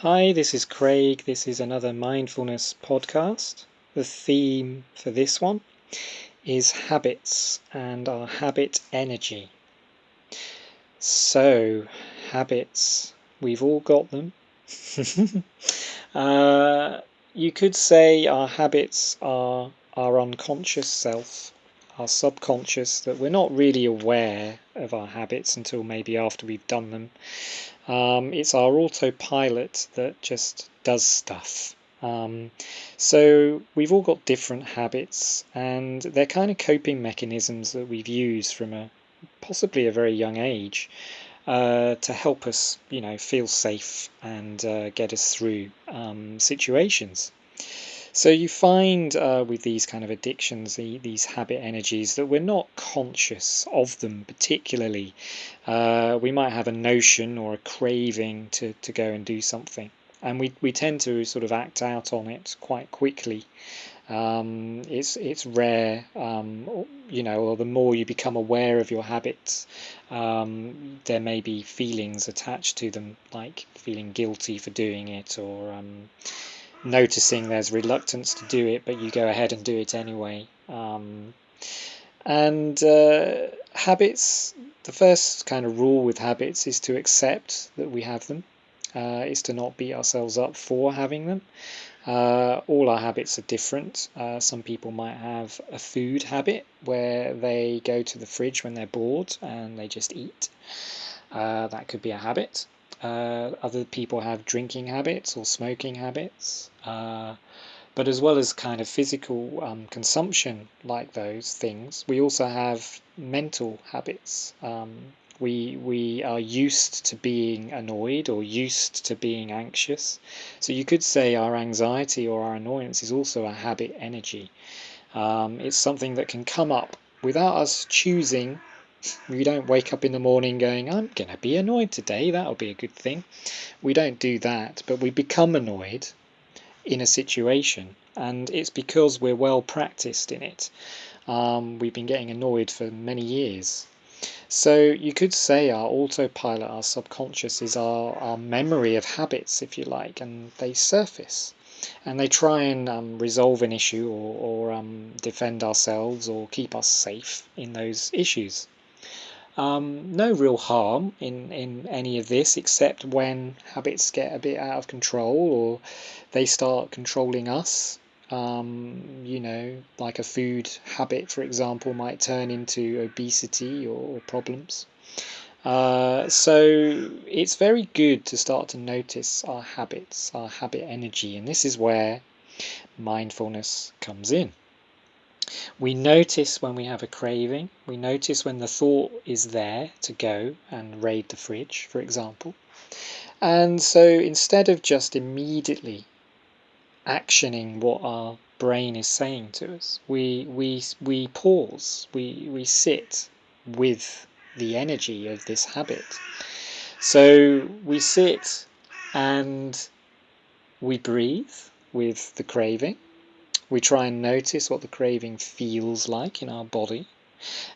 Hi, this is Craig. This is another mindfulness podcast. The theme for this one is habits and our habit energy. So, habits, we've all got them. uh, you could say our habits are our unconscious self, our subconscious, that we're not really aware of our habits until maybe after we've done them. It's our autopilot that just does stuff. So we've all got different habits, and they're kind of coping mechanisms that we've used from possibly a very young age to help us, feel safe and get us through situations. So you find with these kind of addictions, these habit energies, that we're not conscious of them particularly. We might have a notion or a craving to go and do something, and we tend to sort of act out on it quite quickly. It's rare, or the more you become aware of your habits, there may be feelings attached to them, like feeling guilty for doing it, or noticing there's reluctance to do it, but you go ahead and do it anyway. And habits, the first kind of rule with habits is to accept that we have them, is to not beat ourselves up for having them. All our habits are different. Some people might have a food habit where they go to the fridge when they're bored and they just eat. That could be a habit. Other people have drinking habits or smoking habits. But as well as kind of physical consumption like those things, we also have mental habits. We are used to being annoyed or used to being anxious. So you could say our anxiety or our annoyance is also a habit energy. It's something that can come up without us choosing. We don't wake up in the morning going, I'm going to be annoyed today, that'll be a good thing. We don't do that, but we become annoyed in a situation, and it's because we're well practiced in it. We've been getting annoyed for many years. So you could say our autopilot, our subconscious, is our memory of habits, if you like, and they surface. And they try and resolve an issue or defend ourselves or keep us safe in those issues. No real harm in any of this, except when habits get a bit out of control or they start controlling us. Like a food habit, for example, might turn into obesity or problems. So it's very good to start to notice our habits, our habit energy, and this is where mindfulness comes in. We notice when we have a craving, we notice when the thought is there to go and raid the fridge, for example. And so instead of just immediately actioning what our brain is saying to us, we pause, we sit with the energy of this habit. So we sit and we breathe with the craving. We try and notice what the craving feels like in our body.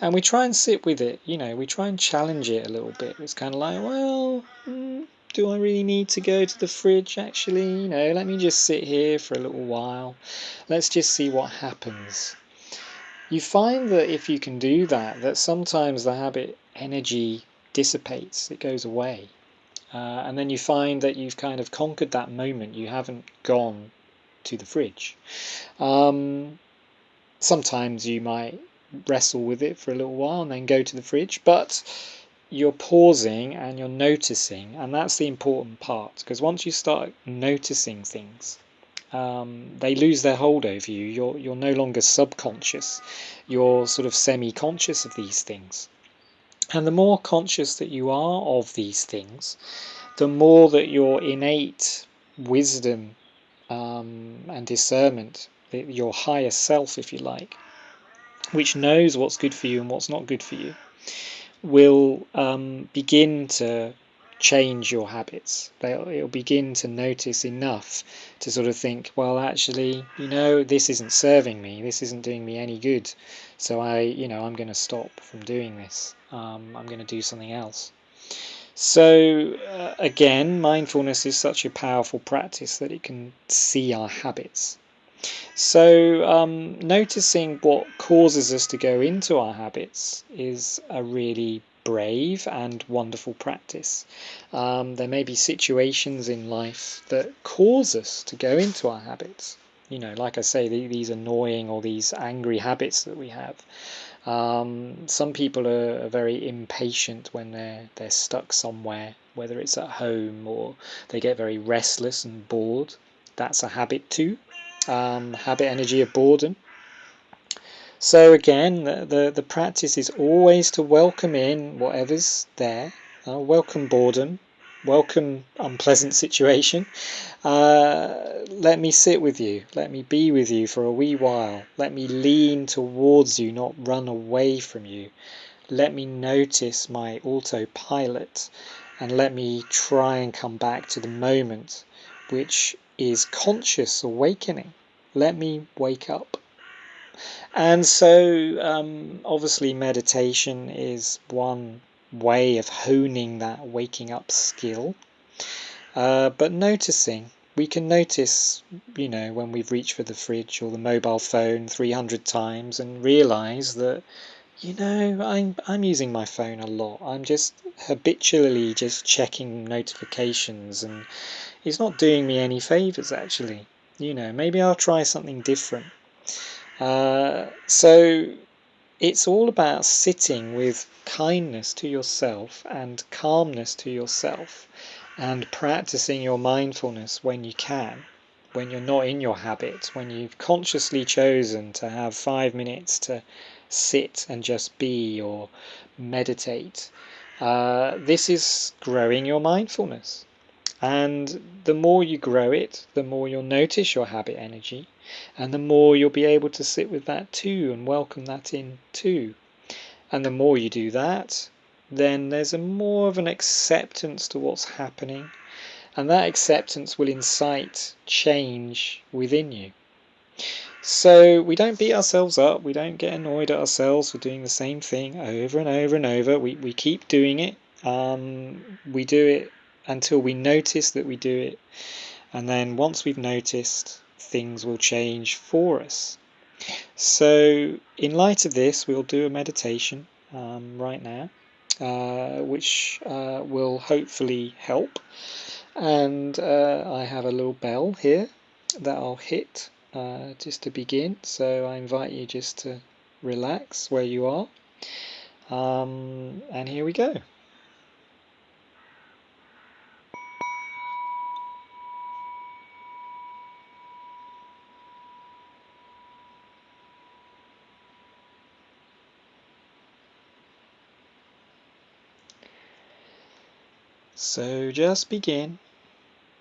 And we try and sit with it, we try and challenge it a little bit. It's kind of like, well, do I really need to go to the fridge actually? Let me just sit here for a little while. Let's just see what happens. You find that if you can do that, that sometimes the habit energy dissipates, it goes away. And then you find that you've kind of conquered that moment. You haven't gone to the fridge. Sometimes you might wrestle with it for a little while and then go to the fridge, but you're pausing and you're noticing, and that's the important part, because once you start noticing things, they lose their hold over you. You're no longer subconscious, you're sort of semi-conscious of these things. And the more conscious that you are of these things, the more that your innate wisdom and discernment, your higher self, if you like, which knows what's good for you and what's not good for you, will begin to change your habits. It'll begin to notice enough to sort of think, well, actually, this isn't serving me. This isn't doing me any good. So I'm going to stop from doing this. I'm going to do something else. So, again, mindfulness is such a powerful practice that it can see our habits. So, noticing what causes us to go into our habits is a really brave and wonderful practice. There may be situations in life that cause us to go into our habits. Like I say, these annoying or these angry habits that we have. Some people are very impatient when they're stuck somewhere, whether it's at home or they get very restless and bored. That's a habit too. Habit energy of boredom. So again, the practice is always to welcome in whatever's there. Welcome boredom, welcome unpleasant situation. Let me sit with you. Let me be with you for a wee while. Let me lean towards you, not run away from you. Let me notice my autopilot and let me try and come back to the moment, which is conscious awakening. Let me wake up. And so, obviously, meditation is one way of honing that waking up skill. But noticing, we can notice, when we've reached for the fridge or the mobile phone 300 times and realize that, I'm using my phone a lot. I'm just habitually just checking notifications and it's not doing me any favors actually. Maybe I'll try something different. So it's all about sitting with kindness to yourself and calmness to yourself and practicing your mindfulness when you can, when you're not in your habit, when you've consciously chosen to have 5 minutes to sit and just be or meditate. This is growing your mindfulness. And the more you grow it, the more you'll notice your habit energy, and the more you'll be able to sit with that too and welcome that in too. And the more you do that, then there's a more of an acceptance to what's happening, and that acceptance will incite change within you. So we don't beat ourselves up, we don't get annoyed at ourselves for doing the same thing over and over and over. We keep doing it. We do it until we notice that we do it. And then once we've noticed, things will change for us. So in light of this, we'll do a meditation right now, which will hopefully help. And I have a little bell here that I'll hit just to begin. So I invite you just to relax where you are. And here we go. So just begin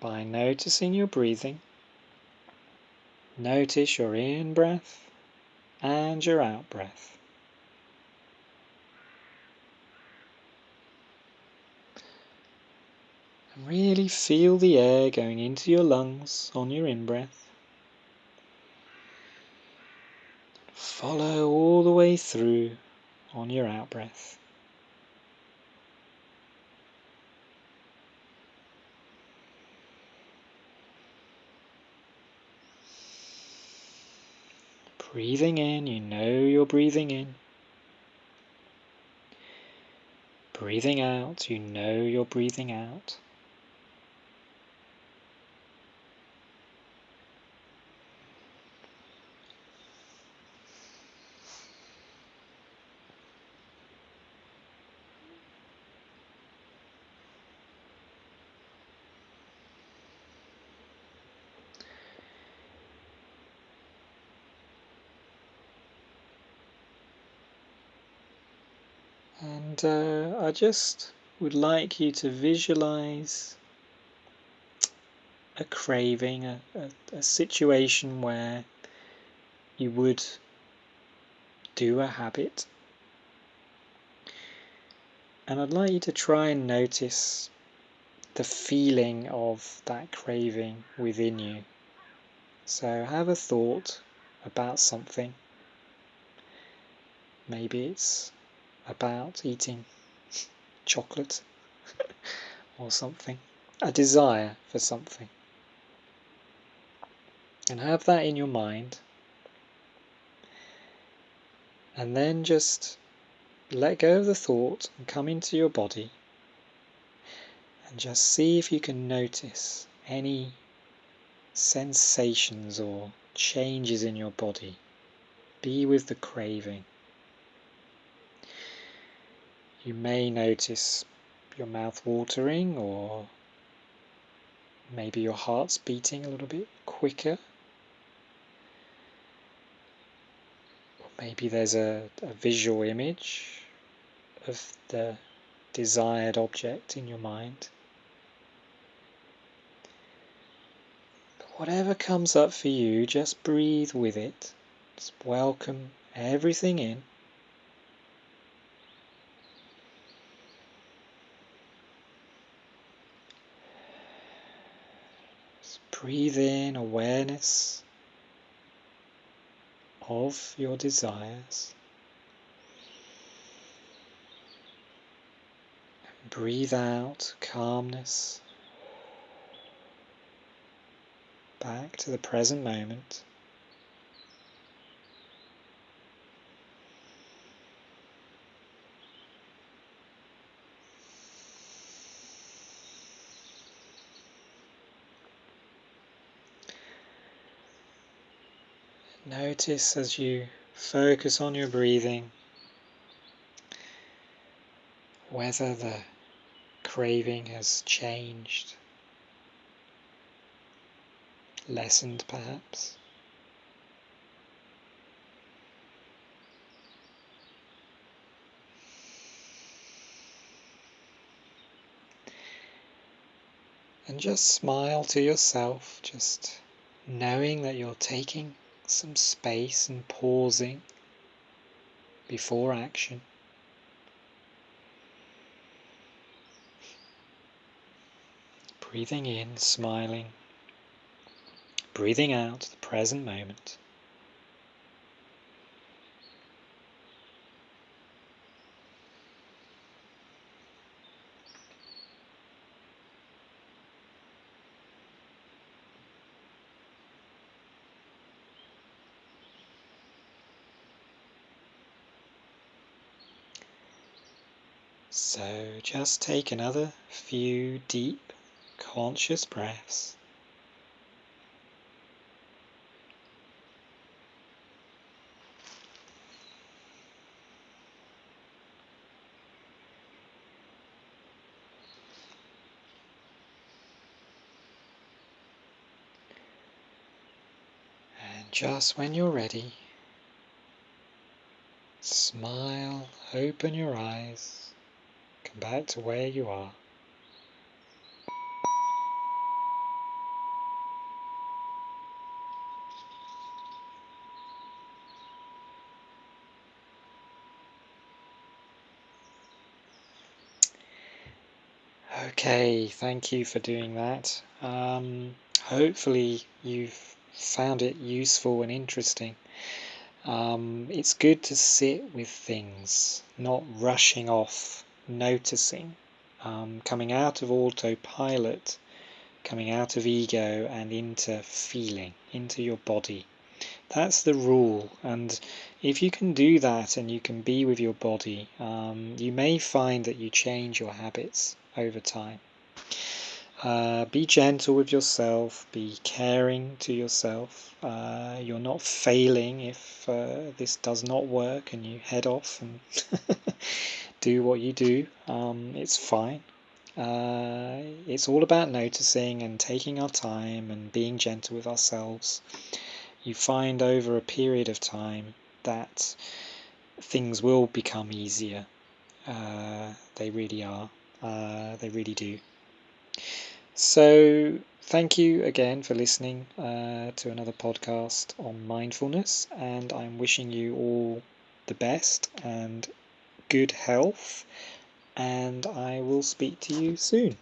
by noticing your breathing. Notice your in-breath and your out-breath. And really feel the air going into your lungs on your in-breath. Follow all the way through on your out-breath. Breathing in, you know you're breathing in. Breathing out, you know you're breathing out. And I just would like you to visualize a craving, a situation where you would do a habit. And I'd like you to try and notice the feeling of that craving within you. So have a thought about something. Maybe it's about eating chocolate. or something, a desire for something. And have that in your mind. And then just let go of the thought and come into your body and just see if you can notice any sensations or changes in your body. Be with the craving. You may notice your mouth watering, or maybe your heart's beating a little bit quicker. Or maybe there's a visual image of the desired object in your mind. But whatever comes up for you, just breathe with it. Just welcome everything in. Just breathe in awareness of your desires. Breathe out calmness, back to the present moment. Notice as you focus on your breathing whether the craving has changed, lessened perhaps. And just smile to yourself, just knowing that you're taking some space and pausing before action. Breathing in, smiling. Breathing out the present moment. So just take another few deep, conscious breaths. And just when you're ready, smile, open your eyes, come back to where you are. Okay, thank you for doing that. Hopefully you've found it useful and interesting. It's good to sit with things, not rushing off, noticing, coming out of autopilot, coming out of ego and into feeling, into your body. That's the rule, and if you can do that and you can be with your body, you may find that you change your habits over time. Be gentle with yourself, be caring to yourself. You're not failing if this does not work and you head off and do what you do. It's fine. It's all about noticing and taking our time and being gentle with ourselves. You find over a period of time that things will become easier. They really are. They really do. So, thank you again for listening to another podcast on mindfulness, and I'm wishing you all the best and good health, and I will speak to you soon.